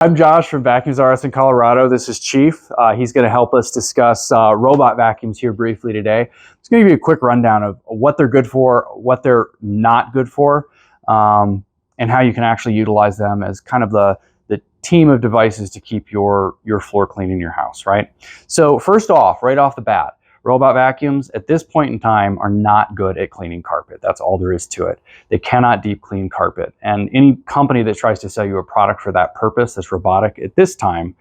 I'm Josh from Vacuums R Us in Colorado. This is Chief. He's going to help us discuss robot vacuums here briefly today. I'm just going to give you a quick rundown of what they're good for, what they're not good for, and how you can actually utilize them as kind of the team of devices to keep your floor clean in your house, right? So first off, right off the bat, robot vacuums at this point in time are not good at cleaning carpet. That's all there is to it. They cannot deep clean carpet. And any company that tries to sell you a product for that purpose that's robotic at this time,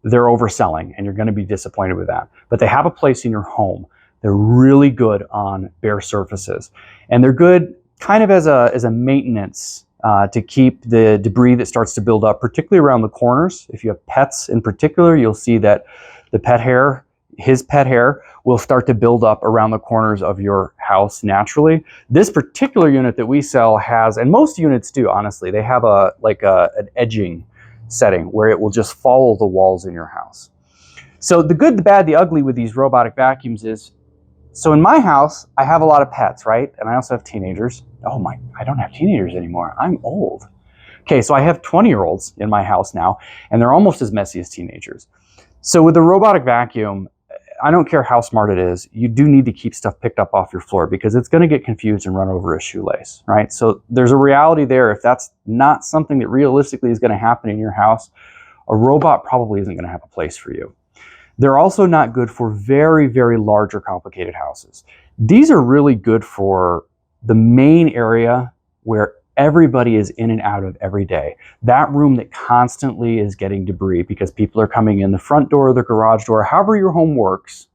they're overselling and you're going to be disappointed with that. But they have a place in your home. They're really good on bare surfaces. And they're good kind of as a maintenance to keep the debris that starts to build up, particularly around the corners. If you have pets in particular, you'll see that the pet hair, his pet hair, will start to build up around the corners of your house naturally. This particular unit that we sell has, and most units do, honestly, they have an edging setting where it will just follow the walls in your house. So the good, the bad, the ugly with these robotic vacuums is, so in my house, I have a lot of pets, right? And I also have teenagers. Oh my, I don't have teenagers anymore. I'm old. Okay, so I have 20-year-olds in my house now, and they're almost as messy as teenagers. So with the robotic vacuum, I don't care how smart it is, you do need to keep stuff picked up off your floor because it's going to get confused and run over a shoelace, right? So there's a reality there. If that's not something that realistically is going to happen in your house, a robot probably isn't going to have a place for you. They're also not good for very, very large or complicated houses. These are really good for the main area where everybody is in and out of every day. That room that constantly is getting debris because people are coming in the front door, the garage door, however your home works.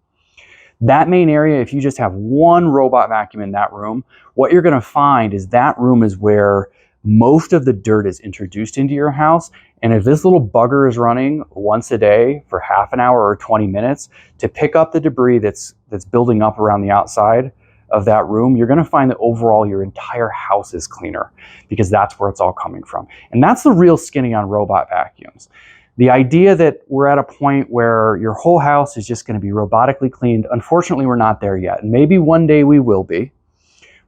That main area, if you just have one robot vacuum in that room, what you're going to find is that room is where most of the dirt is introduced into your house. And if this little bugger is running once a day for half an hour or 20 minutes to pick up the debris that's building up around the outside of that room, you're going to find that overall your entire house is cleaner because that's where it's all coming from. And that's the real skinny on robot vacuums. The idea that we're at a point where your whole house is just going to be robotically cleaned, unfortunately, we're not there yet. And maybe one day we will be.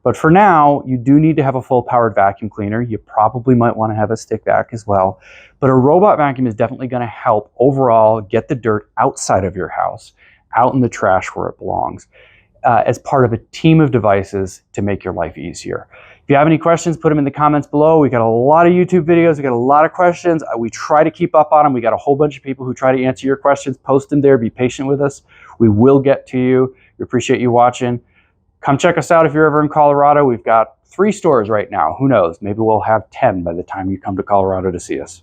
But for now, you do need to have a full-powered vacuum cleaner. You probably might want to have a stick vac as well. But a robot vacuum is definitely going to help overall get the dirt outside of your house, out in the trash where it belongs, as part of a team of devices to make your life easier. If you have any questions, put them in the comments below. We got a lot of YouTube videos. We got a lot of questions. We try to keep up on them. We got a whole bunch of people who try to answer your questions. Post them there. Be patient with us. We will get to you. We appreciate you watching. Come check us out if you're ever in Colorado. We've got 3 stores right now. Who knows? Maybe we'll have 10 by the time you come to Colorado to see us.